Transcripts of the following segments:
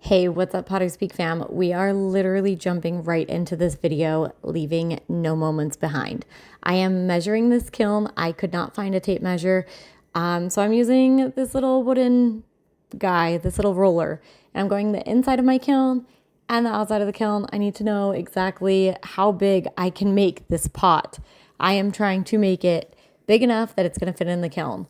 Hey, what's up, Pottery Speak fam? We are literally jumping right into this video, leaving no moments behind. I am measuring this kiln. I could not find a tape measure. So I'm using this little wooden guy, this little roller, and I'm going the inside of my kiln and the outside of the kiln. I need to know exactly how big I can make this pot. I am trying to make it big enough that it's going to fit in the kiln.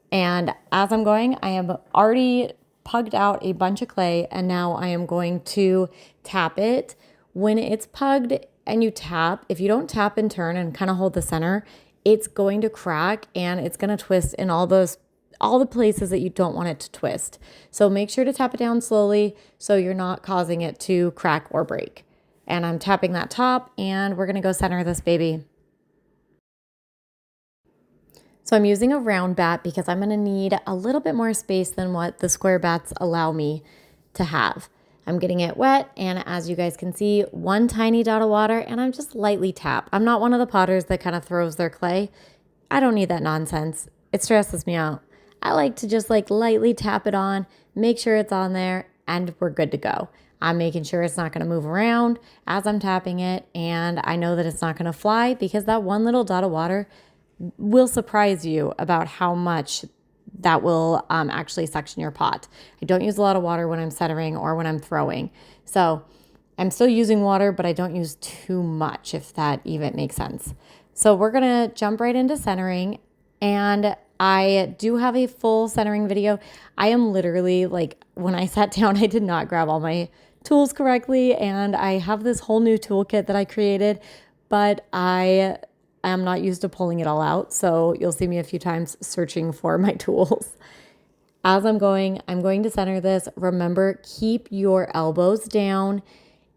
And as I'm going, I have already pugged out a bunch of clay, and now I am going to tap it. When it's pugged and you tap, if you don't tap and turn and kind of hold the center, it's going to crack and it's going to twist in all the places that you don't want it to twist. So make sure to tap it down slowly so you're not causing it to crack or break. And I'm tapping that top, and we're going to go center this baby. So I'm using a round bat because I'm going to need a little bit more space than what the square bats allow me to have. I'm getting it wet, and as you guys can see, one tiny dot of water, and I'm just lightly tap. I'm not one of the potters that kind of throws their clay. I don't need that nonsense. It stresses me out. I like to just lightly tap it on, make sure it's on there, and we're good to go. I'm making sure it's not going to move around as I'm tapping it, and I know that it's not going to fly because that one little dot of water will surprise you about how much that will actually suction your pot. I don't use a lot of water when I'm centering or when I'm throwing. So I'm still using water, but I don't use too much, if that even makes sense. So we're going to jump right into centering, and I do have a full centering video. I am literally when I sat down, I did not grab all my tools correctly, and I have this whole new toolkit that I created, but I'm not used to pulling it all out, so you'll see me a few times searching for my tools. As I'm going to center this. Remember, keep your elbows down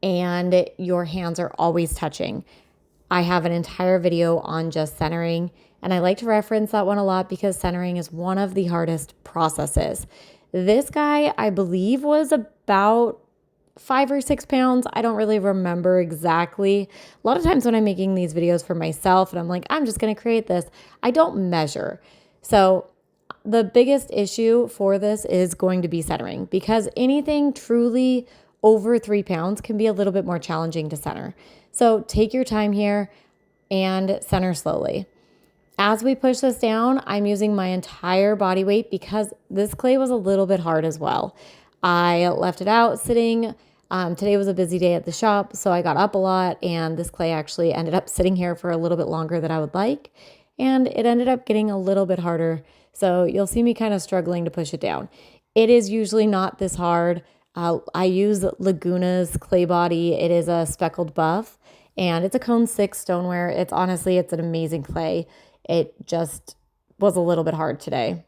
and your hands are always touching. I have an entire video on just centering, and I like to reference that one a lot because centering is one of the hardest processes. This guy, I believe, was about 5 or 6 pounds. I don't really remember exactly. A lot of times when I'm making these videos for myself and I'm just going to create this, I don't measure. So the biggest issue for this is going to be centering, because anything truly over 3 pounds can be a little bit more challenging to center. So take your time here and center slowly. As we push this down, I'm using my entire body weight because this clay was a little bit hard as well. I left it out sitting. Today was a busy day at the shop, so I got up a lot, and this clay actually ended up sitting here for a little bit longer than I would like, and it ended up getting a little bit harder. So you'll see me kind of struggling to push it down. It is usually not this hard. I use Laguna's clay body. It is a speckled buff, and it's a cone 6 stoneware. It's an amazing clay. It just was a little bit hard today.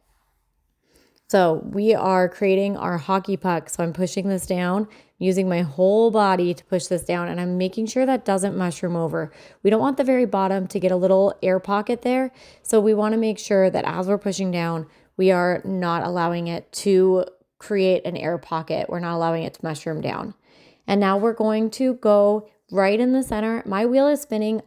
So we are creating our hockey puck. So I'm pushing this down, using my whole body to push this down, and I'm making sure that doesn't mushroom over. We don't want the very bottom to get a little air pocket there. So we want to make sure that as we're pushing down, we are not allowing it to create an air pocket. We're not allowing it to mushroom down. And now we're going to go right in the center. My wheel is spinning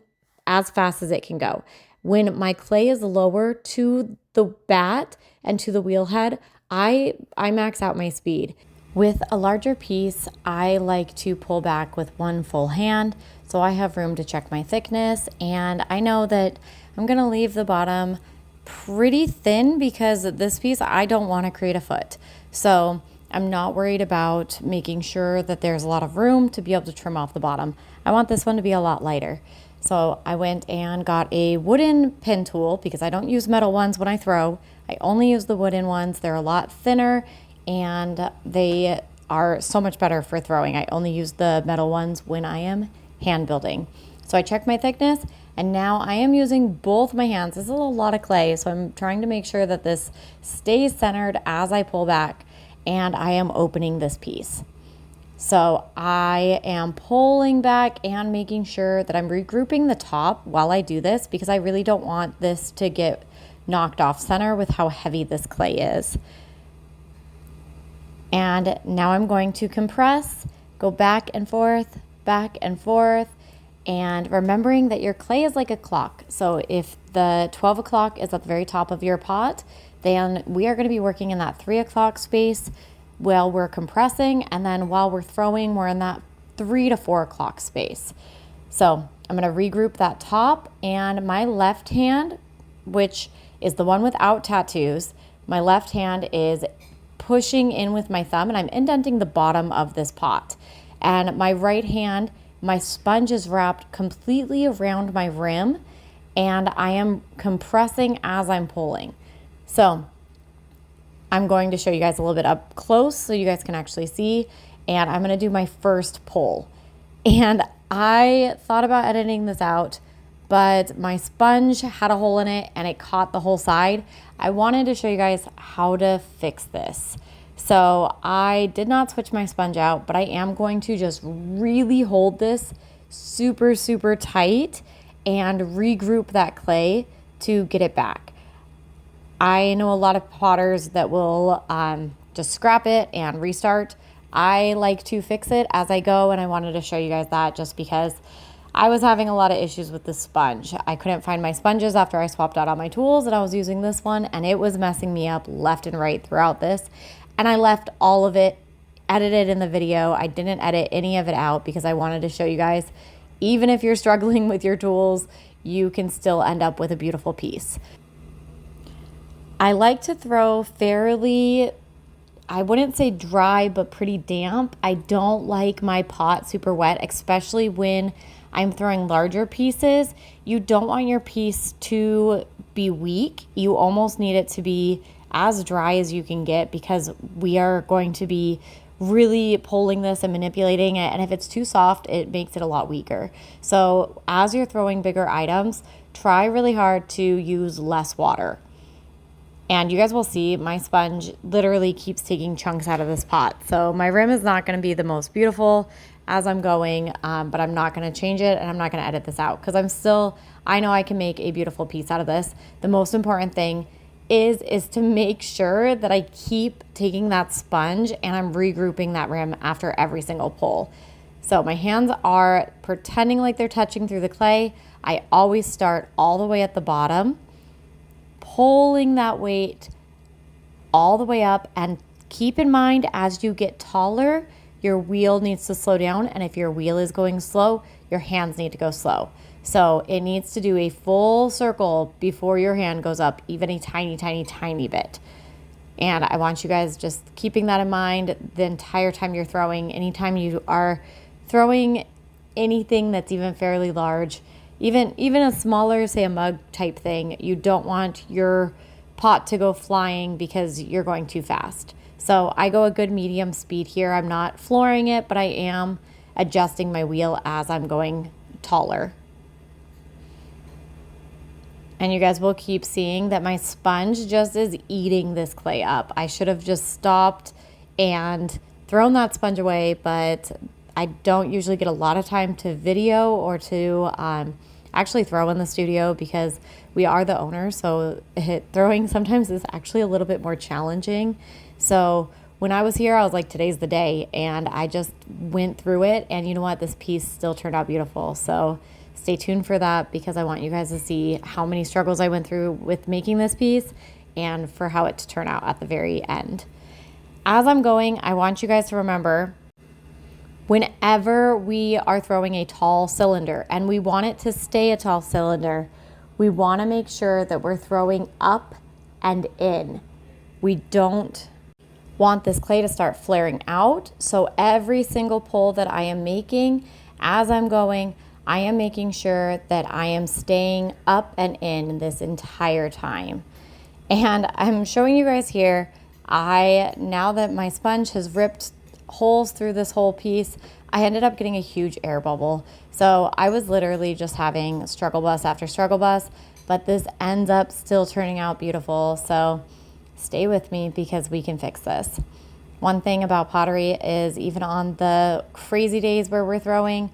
as fast as it can go. When my clay is lower to the bat and to the wheel head, I max out my speed. With a larger piece, I like to pull back with one full hand, so I have room to check my thickness, and I know that I'm going to leave the bottom pretty thin because this piece, I don't want to create a foot. So I'm not worried about making sure that there's a lot of room to be able to trim off the bottom. I want this one to be a lot lighter. So I went and got a wooden pin tool because I don't use metal ones when I throw. I only use the wooden ones. They're a lot thinner and they are so much better for throwing. I only use the metal ones when I am hand building. So I checked my thickness, and now I am using both my hands. This is a lot of clay, so I'm trying to make sure that this stays centered as I pull back, and I am opening this piece. So I am pulling back and making sure that I'm regrouping the top while I do this, because I really don't want this to get knocked off center with how heavy this clay is. And now I'm going to compress, go back and forth, and remembering that your clay is like a clock. So if the 12 o'clock is at the very top of your pot, then we are going to be working in that 3 o'clock space. while we're compressing, and then while we're throwing, we're in that 3 to 4 o'clock space. So I'm going to regroup that top, and my left hand, which is the one without tattoos, my left hand is pushing in with my thumb, and I'm indenting the bottom of this pot. And my right hand, my sponge is wrapped completely around my rim, and I am compressing as I'm pulling. So I'm going to show you guys a little bit up close so you guys can actually see, and I'm going to do my first pull. And I thought about editing this out, but my sponge had a hole in it and it caught the whole side. I wanted to show you guys how to fix this. So I did not switch my sponge out, but I am going to just really hold this super, super tight and regroup that clay to get it back. I know a lot of potters that will just scrap it and restart. I like to fix it as I go, and I wanted to show you guys that just because I was having a lot of issues with the sponge. I couldn't find my sponges after I swapped out all my tools, and I was using this one, and it was messing me up left and right throughout this. And I left all of it edited in the video. I didn't edit any of it out because I wanted to show you guys, even if you're struggling with your tools, you can still end up with a beautiful piece. I like to throw fairly, I wouldn't say dry, but pretty damp. I don't like my pot super wet, especially when I'm throwing larger pieces. You don't want your piece to be weak. You almost need it to be as dry as you can get, because we are going to be really pulling this and manipulating it. And if it's too soft, it makes it a lot weaker. So as you're throwing bigger items, try really hard to use less water. And you guys will see my sponge literally keeps taking chunks out of this pot. So my rim is not going to be the most beautiful as I'm going, but I'm not going to change it, and I'm not going to edit this out because I know I can make a beautiful piece out of this. The most important thing is to make sure that I keep taking that sponge and I'm regrouping that rim after every single pull. So my hands are pretending like they're touching through the clay. I always start all the way at the bottom, pulling that weight all the way up, and keep in mind as you get taller, your wheel needs to slow down, and if your wheel is going slow, your hands need to go slow. So it needs to do a full circle before your hand goes up even a tiny, tiny, tiny bit. And I want you guys just keeping that in mind the entire time you're throwing. Anytime you are throwing anything that's even fairly large, even a smaller, say a mug type thing, you don't want your pot to go flying because you're going too fast. So I go a good medium speed here. I'm not flooring it, but I am adjusting my wheel as I'm going taller. And you guys will keep seeing that my sponge just is eating this clay up. I should have just stopped and thrown that sponge away, but I don't usually get a lot of time to video or to actually throw in the studio because we are the owners. So throwing sometimes is actually a little bit more challenging. So when I was here, I was like, today's the day. And I just went through it. And you know what? This piece still turned out beautiful. So stay tuned for that because I want you guys to see how many struggles I went through with making this piece and for how it to turn out at the very end. As I'm going, I want you guys to remember, whenever we are throwing a tall cylinder and we want it to stay a tall cylinder, we want to make sure that we're throwing up and in. We don't want this clay to start flaring out. So every single pull that I am making as I'm going, I am making sure that I am staying up and in this entire time. And I'm showing you guys here, now that my sponge has ripped holes through this whole piece, I ended up getting a huge air bubble. So I was literally just having struggle bus after struggle bus, but this ends up still turning out beautiful. So stay with me because we can fix this. One thing about pottery is even on the crazy days where we're throwing,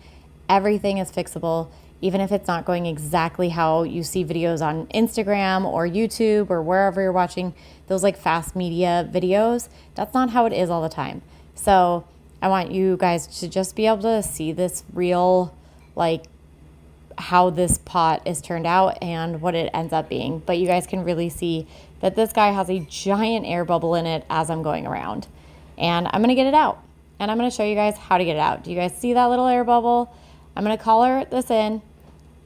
everything is fixable. Even if it's not going exactly how you see videos on Instagram or YouTube or wherever you're watching those like fast media videos, that's not how it is all the time. So I want you guys to just be able to see this real, like how this pot is turned out and what it ends up being. But you guys can really see that this guy has a giant air bubble in it as I'm going around. and I'm gonna get it out. And I'm gonna show you guys how to get it out. Do you guys see that little air bubble? I'm gonna collar this in,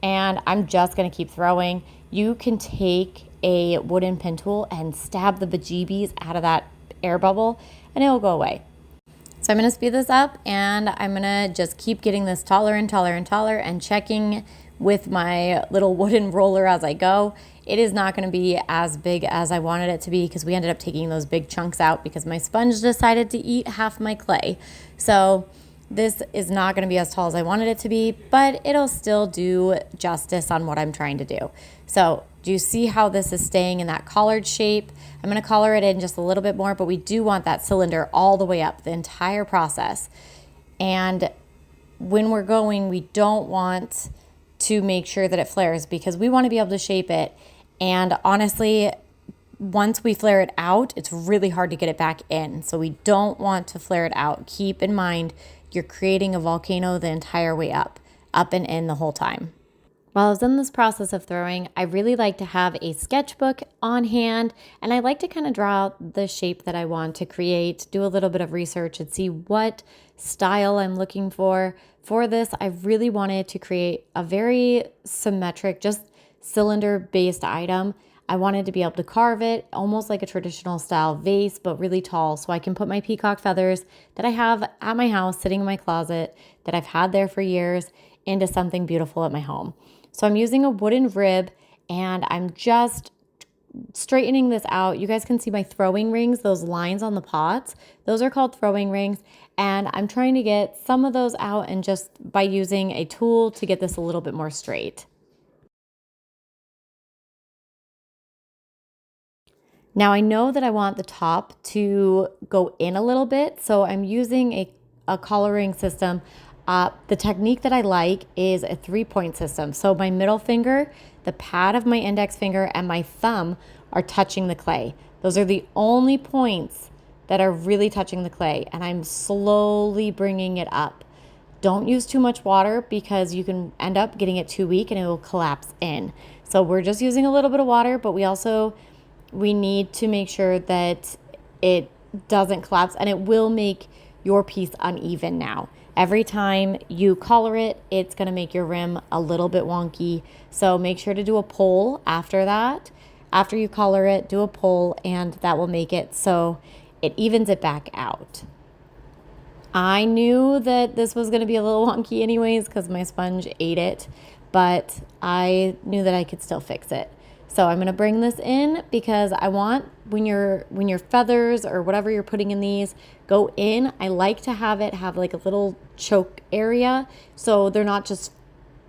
and I'm just gonna keep throwing. You can take a wooden pin tool and stab the bejeebies out of that air bubble and it'll go away. So I'm gonna speed this up and I'm gonna just keep getting this taller and taller and taller and checking with my little wooden roller as I go. It is not gonna be as big as I wanted it to be because we ended up taking those big chunks out because my sponge decided to eat half my clay. So this is not going to be as tall as I wanted it to be, but it'll still do justice on what I'm trying to do. So do you see how this is staying in that collared shape? I'm going to collar it in just a little bit more, but we do want that cylinder all the way up the entire process. And when we're going, we don't want to make sure that it flares because we want to be able to shape it. And honestly, once we flare it out, it's really hard to get it back in. So we don't want to flare it out. Keep in mind, you're creating a volcano the entire way up and in the whole time. While I was in this process of throwing, I really like to have a sketchbook on hand, and I like to kind of draw out the shape that I want to create, do a little bit of research and see what style I'm looking for. For this, I really wanted to create a very symmetric, just cylinder-based item. I wanted to be able to carve it almost like a traditional style vase, but really tall, so I can put my peacock feathers that I have at my house sitting in my closet that I've had there for years into something beautiful at my home. So I'm using a wooden rib and I'm just straightening this out. You guys can see my throwing rings, those lines on the pots. Those are called throwing rings. And I'm trying to get some of those out and just by using a tool to get this a little bit more straight. Now I know that I want the top to go in a little bit, so I'm using a collaring system. The technique that I like is a 3-point system. So my middle finger, the pad of my index finger, and my thumb are touching the clay. Those are the only points that are really touching the clay, and I'm slowly bringing it up. Don't use too much water because you can end up getting it too weak and it will collapse in. So we're just using a little bit of water, but we need to make sure that it doesn't collapse, and it will make your piece uneven now. Every time you collar it, it's gonna make your rim a little bit wonky. So make sure to do a pull after that. After you collar it, do a pull and that will make it so it evens it back out. I knew that this was gonna be a little wonky anyways because my sponge ate it, but I knew that I could still fix it. So I'm gonna bring this in because I want when your feathers or whatever you're putting in these go in, I like to have it have like a little choke area so they're not just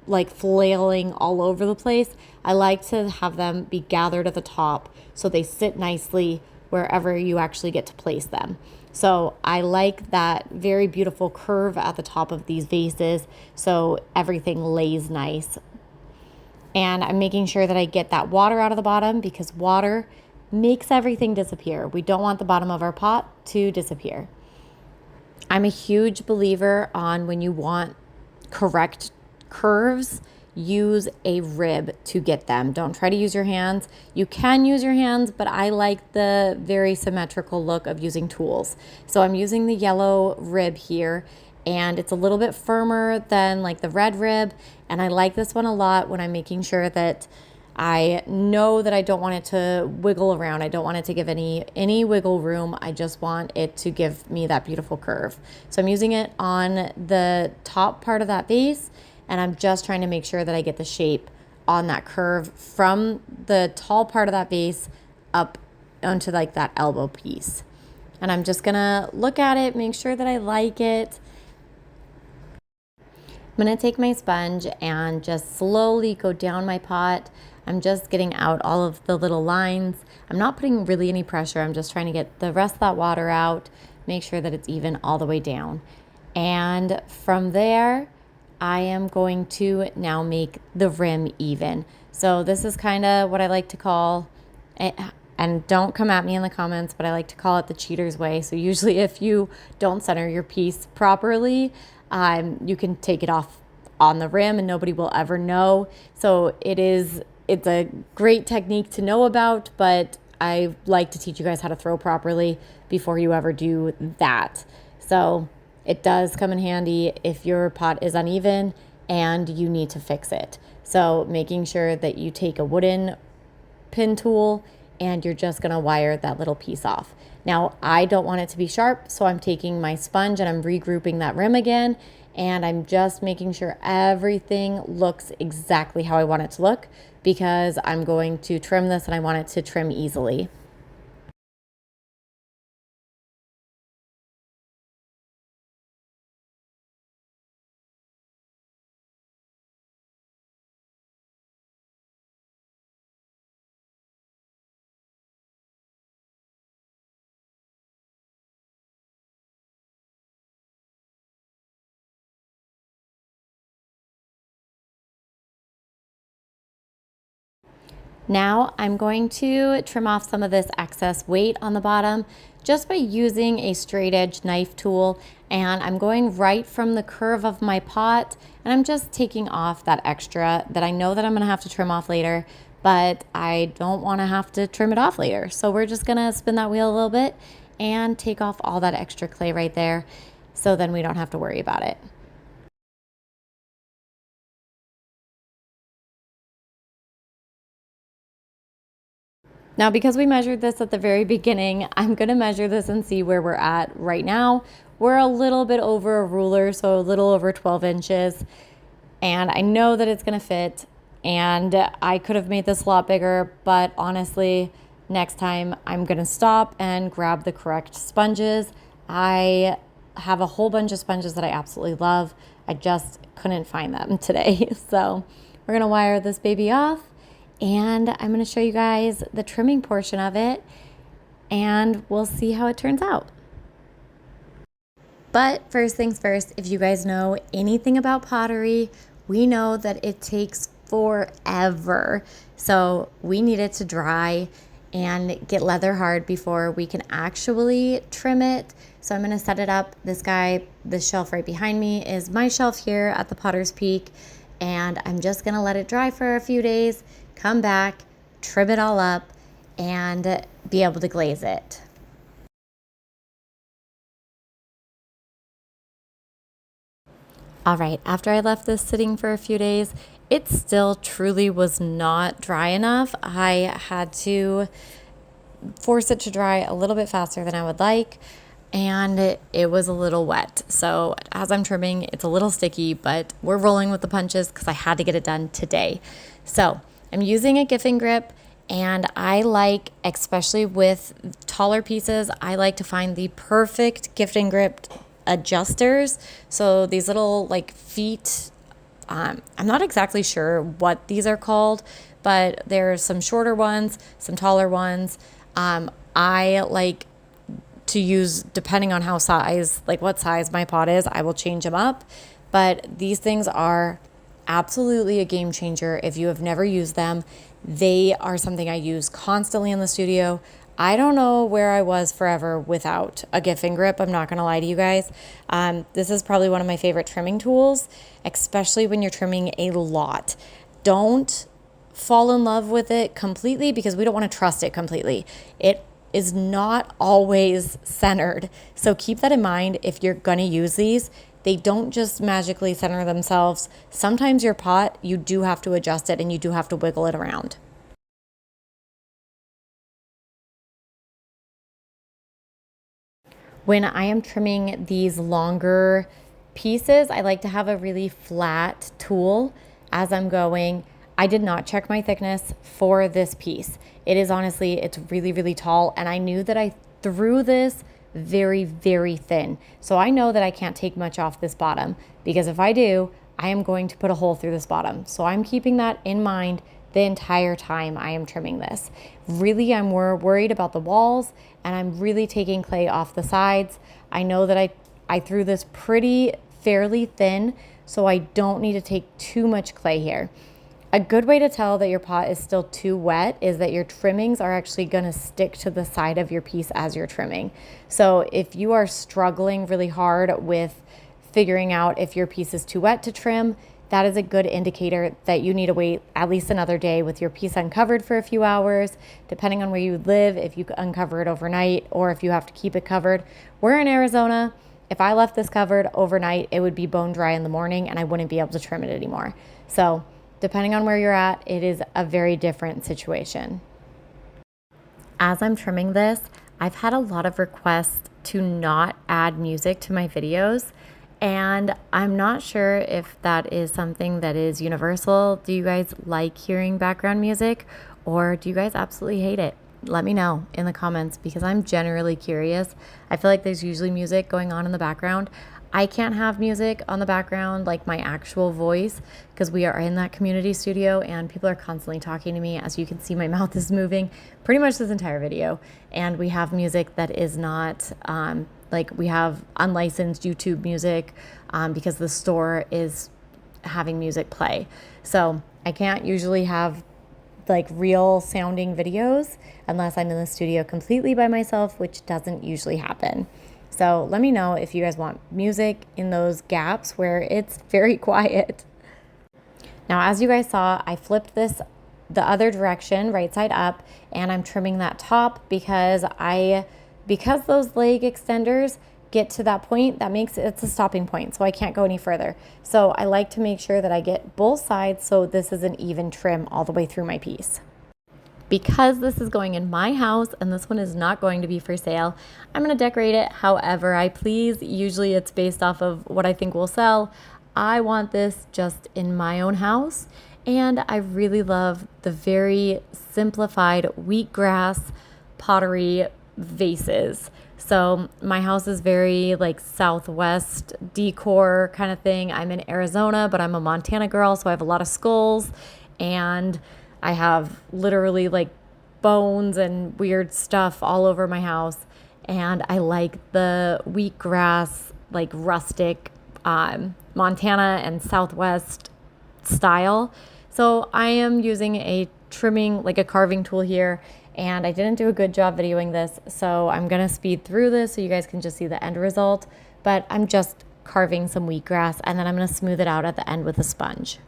like flailing all over the place. I like to have them be gathered at the top so they sit nicely wherever you actually get to place them. So I like that very beautiful curve at the top of these vases so everything lays nice. And I'm making sure that I get that water out of the bottom because water makes everything disappear. We don't want the bottom of our pot to disappear. I'm a huge believer on when you want correct curves, use a rib to get them. Don't try to use your hands. You can use your hands, but I like the very symmetrical look of using tools. So I'm using the yellow rib here, and it's a little bit firmer than like the red rib. And I like this one a lot when I'm making sure that I know that I don't want it to wiggle around. I don't want it to give any wiggle room. I just want it to give me that beautiful curve. So I'm using it on the top part of that vase, and I'm just trying to make sure that I get the shape on that curve from the tall part of that vase up onto like that elbow piece. And I'm just gonna look at it, make sure that I like it. I'm gonna take my sponge and just slowly go down my pot. I'm just getting out all of the little lines. I'm not putting really any pressure. I'm just trying to get the rest of that water out, make sure that it's even all the way down. And from there, I am going to now make the rim even. So this is kind of what I like to call it, and don't come at me in the comments, but I like to call it the cheater's way. So usually if you don't center your piece properly, you can take it off on the rim and nobody will ever know. So it's a great technique to know about, but I like to teach you guys how to throw properly before you ever do that. So it does come in handy if your pot is uneven and you need to fix it. So making sure that you take a wooden pin tool and you're just gonna wire that little piece off. Now, I don't want it to be sharp, so I'm taking my sponge and I'm regrouping that rim again, and I'm just making sure everything looks exactly how I want it to look, because I'm going to trim this and I want it to trim easily. Now I'm going to trim off some of this excess weight on the bottom just by using a straight edge knife tool, and I'm going right from the curve of my pot, and I'm just taking off that extra that I know that I'm gonna have to trim off later, but I don't wanna have to trim it off later. So we're just gonna spin that wheel a little bit and take off all that extra clay right there, so then we don't have to worry about it. Now, because we measured this at the very beginning, I'm gonna measure this and see where we're at right now. We're a little bit over a ruler, so a little over 12 inches. And I know that it's gonna fit, and I could have made this a lot bigger, but honestly, next time I'm gonna stop and grab the correct sponges. I have a whole bunch of sponges that I absolutely love. I just couldn't find them today. So we're gonna wire this baby off, and I'm going to show you guys the trimming portion of it, and we'll see how it turns out. But first things first, if you guys know anything about pottery, we know that it takes forever. So we need it to dry and get leather hard before we can actually trim it. So I'm going to set it up. This shelf right behind me is my shelf here at the Potter's Peak, and I'm just going to let it dry for a few days, come back, trim it all up, and be able to glaze it. All right, after I left this sitting for a few days, it still truly was not dry enough. I had to force it to dry a little bit faster than I would like, and it was a little wet. So as I'm trimming, it's a little sticky, but we're rolling with the punches because I had to get it done today. So I'm using a gift and grip, and I like, especially with taller pieces, I like to find the perfect gift and grip adjusters. So these little like feet, I'm not exactly sure what these are called, but there's some shorter ones, some taller ones. I like to use, depending on what size my pot is, I will change them up. But these things are absolutely a game changer if you have never used them. They are something I use constantly in the studio. I don't know where I was forever without a gift and grip. I'm not going to lie to you guys. This is probably one of my favorite trimming tools, especially when you're trimming a lot. Don't fall in love with it completely, because we don't want to trust it completely. It is not always centered. So keep that in mind if you're going to use these. They don't just magically center themselves. Sometimes your pot, you do have to adjust it and you do have to wiggle it around. When I am trimming these longer pieces, I like to have a really flat tool as I'm going. I did not check my thickness for this piece. It is honestly, it's really, really tall, and I knew that I threw this very, very thin. So I know that I can't take much off this bottom, because if I do, I am going to put a hole through this bottom. So I'm keeping that in mind the entire time I am trimming this. Really, I'm more worried about the walls, and I'm really taking clay off the sides. I know that I threw this fairly thin, so I don't need to take too much clay here. A good way to tell that your pot is still too wet is that your trimmings are actually going to stick to the side of your piece as you're trimming. So if you are struggling really hard with figuring out if your piece is too wet to trim, that is a good indicator that you need to wait at least another day with your piece uncovered for a few hours, depending on where you live, if you uncover it overnight or if you have to keep it covered. We're in Arizona. If I left this covered overnight, it would be bone dry in the morning and I wouldn't be able to trim it anymore. So depending on where you're at, it is a very different situation. As I'm trimming this, I've had a lot of requests to not add music to my videos, and I'm not sure if that is something that is universal. Do you guys like hearing background music, or do you guys absolutely hate it? Let me know in the comments because I'm generally curious. I feel like there's usually music going on in the background. I can't have music on the background, like my actual voice, because we are in that community studio and people are constantly talking to me. As you can see, my mouth is moving pretty much this entire video. And we have music that is not, like we have unlicensed YouTube music because the store is having music play. So I can't usually have like real sounding videos unless I'm in the studio completely by myself, which doesn't usually happen. So let me know if you guys want music in those gaps where it's very quiet. Now, as you guys saw, I flipped this the other direction, right side up, and I'm trimming that top because those leg extenders get to that point, it's a stopping point, so I can't go any further. So I like to make sure that I get both sides so this is an even trim all the way through my piece. Because this is going in my house and this one is not going to be for sale, I'm going to decorate it however I please. Usually it's based off of what I think will sell. I want this just in my own house, and I really love the very simplified wheatgrass pottery vases. So my house is very like Southwest decor kind of thing. I'm in Arizona, but I'm a Montana girl, so I have a lot of skulls, and I have literally like bones and weird stuff all over my house. And I like the wheatgrass, like rustic Montana and Southwest style. So I am using a trimming, like a carving tool here. And I didn't do a good job videoing this, so I'm gonna speed through this so you guys can just see the end result. But I'm just carving some wheatgrass and then I'm gonna smooth it out at the end with a sponge.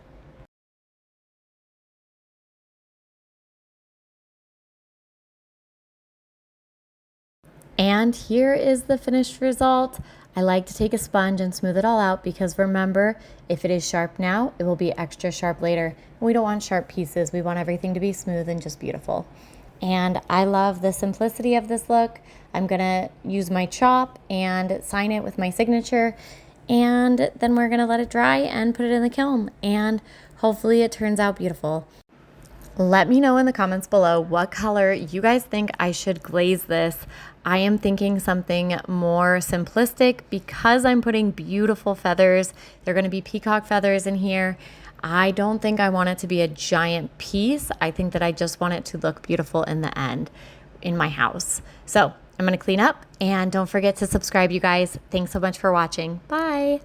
And here is the finished result. I like to take a sponge and smooth it all out because remember, if it is sharp now, it will be extra sharp later. And we don't want sharp pieces. We want everything to be smooth and just beautiful. And I love the simplicity of this look. I'm gonna use my chop and sign it with my signature. And then we're gonna let it dry and put it in the kiln. And hopefully it turns out beautiful. Let me know in the comments below what color you guys think I should glaze this. I am thinking something more simplistic because I'm putting beautiful feathers. They're going to be peacock feathers in here. I don't think I want it to be a giant piece. I think that I just want it to look beautiful in the end in my house. So I'm going to clean up, and don't forget to subscribe, you guys. Thanks so much for watching. Bye.